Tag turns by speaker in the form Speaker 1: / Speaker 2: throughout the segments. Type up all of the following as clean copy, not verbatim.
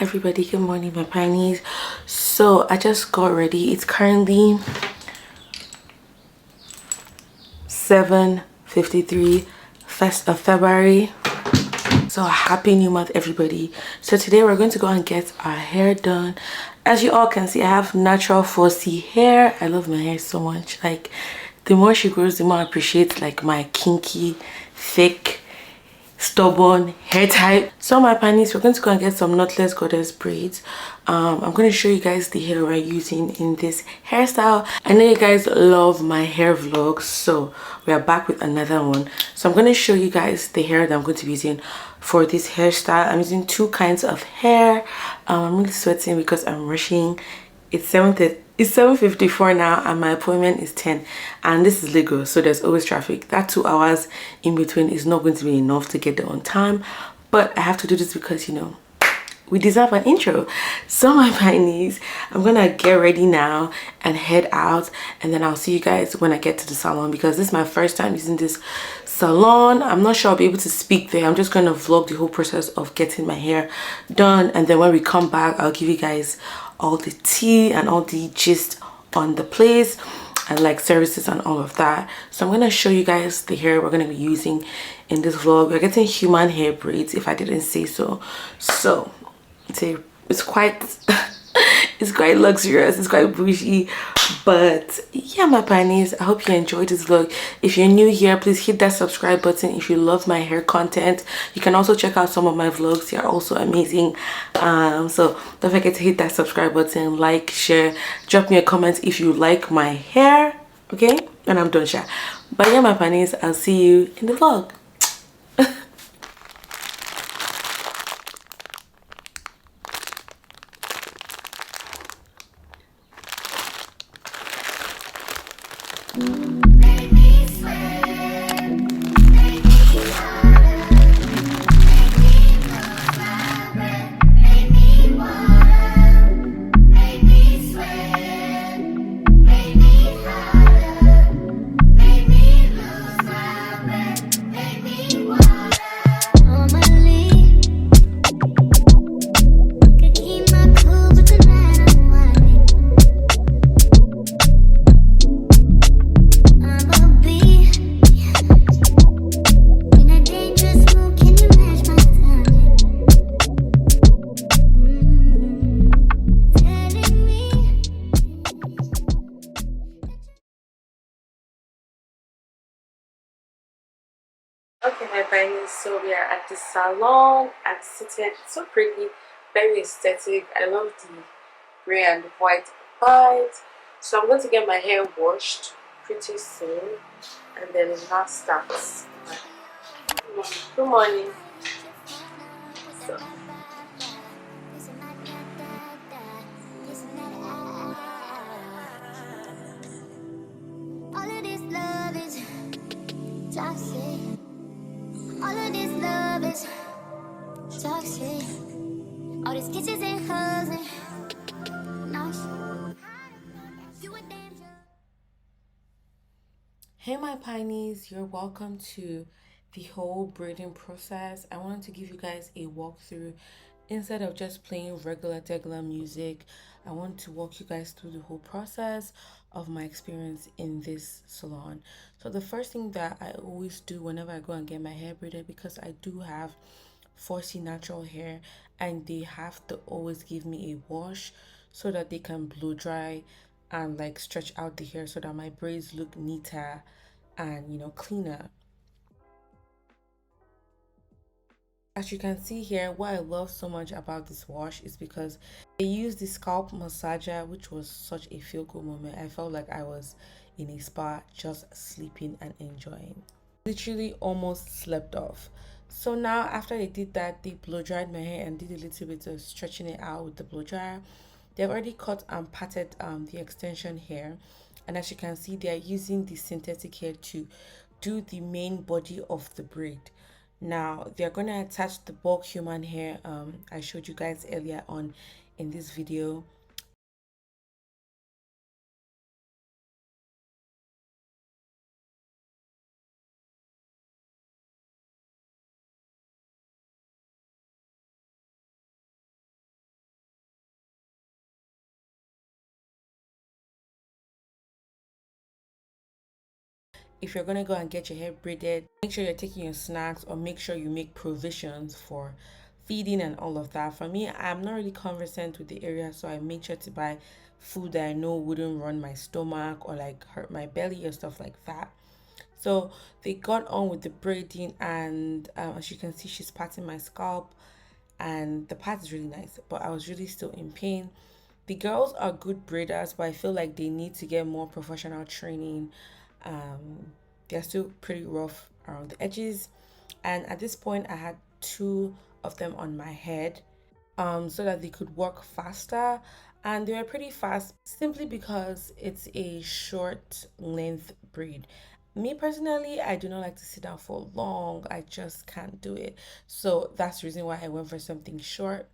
Speaker 1: everybody, good morning my pinies. So I just got ready. It's currently 7:53 1st of February. So happy new month everybody. So today we're going to go and get our hair done. As you all can see, I have natural 4C hair. I love my hair so much. Like the more she grows, the more I appreciate like my kinky, thick, stubborn hair type. So my pinies, we're going to go and get some knotless goddess braids. I'm going to show you guys the hair we're using in this hairstyle. I know you guys love my hair vlogs, so we are back with another one. So I'm going to show you guys the hair that I'm going to be using for this hairstyle. I'm using two kinds of hair. I'm really sweating because I'm rushing. It's 7:54 now and my appointment is 10, and this is Lagos, so there's always traffic. That 2 hours in between is not going to be enough to get there on time, but I have to do this because, you know, we deserve an intro. So my pinies, I'm gonna get ready now and head out, and then I'll see you guys when I get to the salon, because this is my first time using this salon. I'm not sure I'll be able to speak there. I'm just gonna vlog the whole process of getting my hair done, and then when we come back, I'll give you guys all the tea and all the gist on the place and like services and all of that. So I'm gonna show you guys the hair we're gonna be using in this vlog. We're getting human hair braids, if I didn't say so. So it's quite it's quite luxurious, it's quite bougie, but yeah my pinies, I hope you enjoyed this vlog. If you're new here, please hit that subscribe button. If you love my hair content, you can also check out some of my vlogs. They are also amazing. So don't forget to hit that subscribe button, like, share, drop me a comment if you like my hair. Okay, and I'm done chat. But yeah my pinies, I'll see you in the vlog. Okay my pinies, so we are at the salon at City. It's so pretty, very aesthetic. I love the gray and white vibes. So I'm going to get my hair washed pretty soon, and then it now starts. Good morning. So
Speaker 2: all of this love is toxic. All of this love is toxic. All these kisses and hugs and nice. You a danger.
Speaker 1: hey my pinies, you're welcome to the whole braiding process. I wanted to give you guys a walkthrough. Instead of just playing regular music, I want to walk you guys through the whole process of my experience in this salon. So the first thing that I always do whenever I go and get my hair braided, because I do have 4C natural hair, and they have to always give me a wash so that they can blow dry and like stretch out the hair so that my braids look neater and, you know, cleaner. As you can see here, what I love so much about this wash is because they use the scalp massager, which was such a feel-good moment. I felt like I was in a spa just sleeping and enjoying. Literally almost slept off. So now after they did that, they blow dried my hair and did a little bit of stretching it out with the blow dryer. They've already cut and parted the extension hair, and as you can see, they are using the synthetic hair to do the main body of the braid. Now they're going to attach the bulk human hair I showed you guys earlier on in this video. if you're gonna go and get your hair braided, make sure you're taking your snacks, or make sure you make provisions for feeding and all of that. For me, I'm not really conversant with the area, so I make sure to buy food that I know wouldn't run my stomach or like hurt my belly or stuff like that. So they got on with the braiding, and as you can see, she's patting my scalp, and the part is really nice, but I was really still in pain. The girls are good braiders, but I feel like they need to get more professional training. They're still pretty rough around the edges, and at this point I had two of them on my head, so that they could work faster, and they were pretty fast simply because it's a short length braid. Me personally, I do not like to sit down for long. I just can't do it. So that's the reason why I went for something short.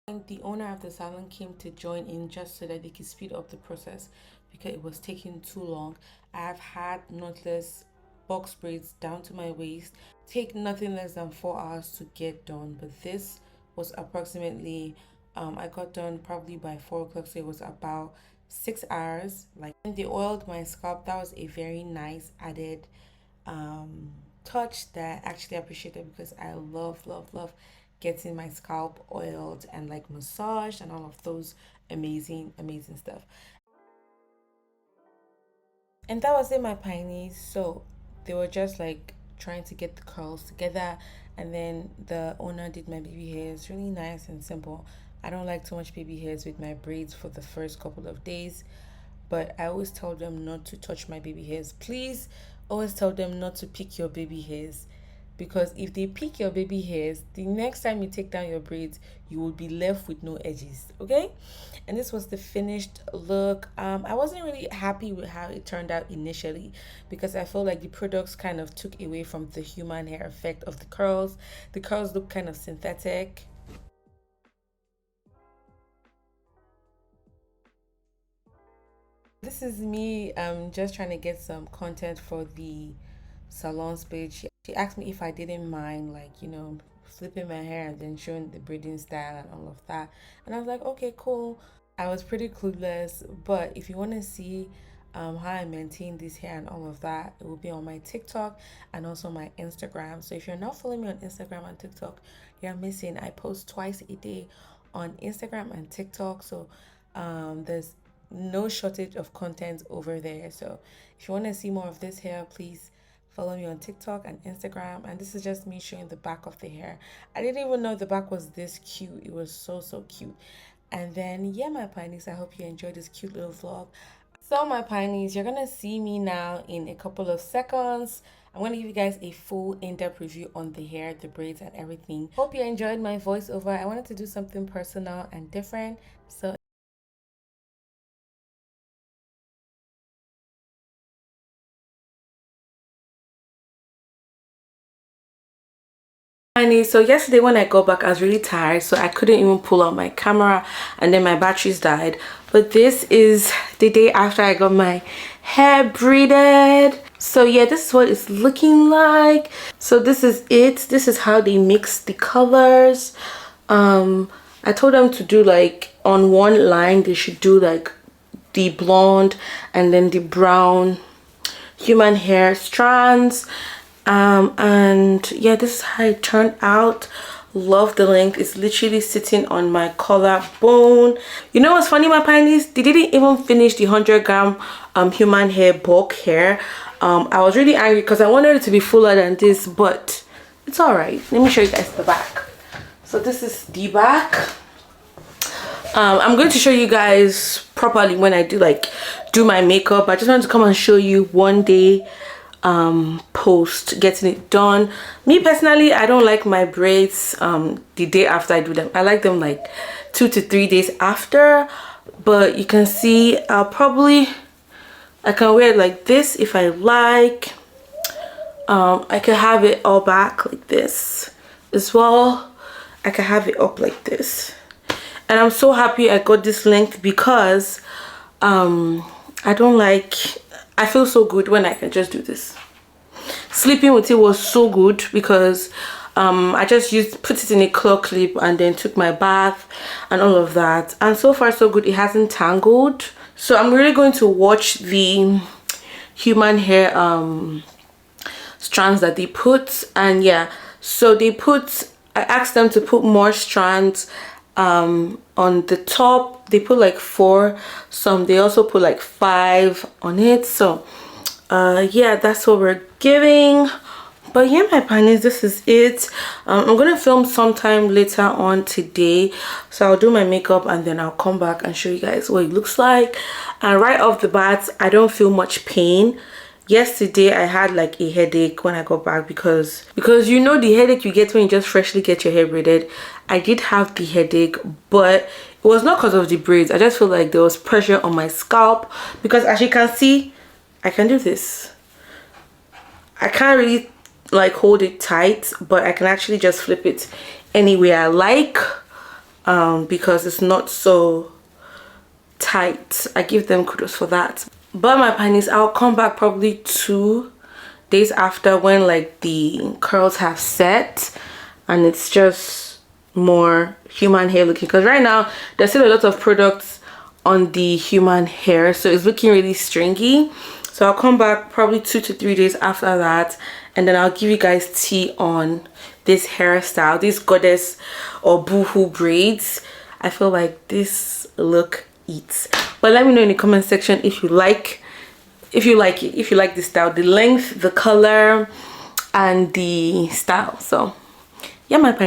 Speaker 1: And the owner of the salon came to join in just so that they could speed up the process because it was taking too long. I've had knotless box braids down to my waist take nothing less than 4 hours to get done, but this was approximately I got done probably by 4 o'clock, so it was about 6 hours. Like, and they oiled my scalp. That was a very nice added touch that I actually appreciated because I love getting my scalp oiled and like massaged and all of those amazing stuff. And that was it, my pineys. So they were just like trying to get the curls together, and then the owner did my baby hairs really nice and simple. I don't like too much baby hairs with my braids for the first couple of days, but I always tell them not to touch my baby hairs. Please always tell them not to pick your baby hairs, because if they pick your baby hairs, the next time you take down your braids, you will be left with no edges. Okay, and this was the finished look. I wasn't really happy with how it turned out initially because I felt like the products kind of took away from the human hair effect of the curls look kind of synthetic. This is me just trying to get some content for the Salon's page. She asked me if I didn't mind, like, flipping my hair and then showing the braiding style and all of that. And I was like, okay, cool. I was pretty clueless, but if you want to see how I maintain this hair and all of that, it will be on my TikTok and also my Instagram. So if you're not following me on Instagram and TikTok, you're missing. I post twice a day on Instagram and TikTok. So there's no shortage of content over there. So if you want to see more of this hair, please follow me on TikTok and Instagram. And this is just me showing the back of the hair. I didn't even know the back was this cute. It was so cute. And then yeah, my pineys, I hope you enjoyed this cute little vlog. So my pineys, you're gonna see me now in a couple of seconds. I'm going to give you guys a full in-depth review on the hair, the braids, and everything. Hope you enjoyed my voiceover. I wanted to do something personal and different, so so yesterday when I got back, I was really tired, so I couldn't even pull out my camera, and then my batteries died. But this is the day after I got my hair braided. So yeah, this is what it's looking like. So this is it. This is how they mix the colors. I told them to do like on one line they should do like the blonde and then the brown human hair strands. And yeah, this is how it turned out. Love the length. It's literally sitting on my collarbone. You know what's funny, my PINIES? They didn't even finish the 100-gram human hair bulk hair. I was really angry because I wanted it to be fuller than this, but it's all right. Let me show you guys the back. So this is the back. I'm going to show you guys properly when I do my makeup. I just wanted to come and show you one day post getting it done. Me personally, I don't like my braids the day after I do them. I like them like 2 to 3 days after. But you can see I can wear it like this if I like. I can have it all back like this as well. I can have it up like this. And I'm so happy I got this length because I feel so good when I can just do this. Sleeping with it was so good because I just put it in a claw clip and then took my bath and all of that. And so far so good. It hasn't tangled. So I'm really going to watch the human hair strands that they put. And yeah, so I asked them to put more strands on the top. They put like 4. They also put like 5 on it. So yeah, that's what we're giving. But yeah, my PINIES, this is it. I'm gonna film sometime later on today, so I'll do my makeup and then I'll come back and show you guys what it looks like. And right off the bat, I don't feel much pain. Yesterday I had like a headache when I got back because you know the headache you get when you just freshly get your hair braided. I did have the headache, but it was not because of the braids. I just feel like there was pressure on my scalp because, as you can see, I can do this. I can't really like hold it tight, but I can actually just flip it any way I like because it's not so tight. I give them kudos for that. But my PINIES, I'll come back probably 2 days after when like the curls have set and it's just more human hair looking, because right now there's still a lot of products on the human hair, so it's looking really stringy. So I'll come back probably 2 to 3 days after that, and then I'll give you guys tea on this hairstyle, this goddess or boohoo braids. I feel like this look eats. But let me know in the comment section if you like the style, the length, the color, and the style. So yeah, my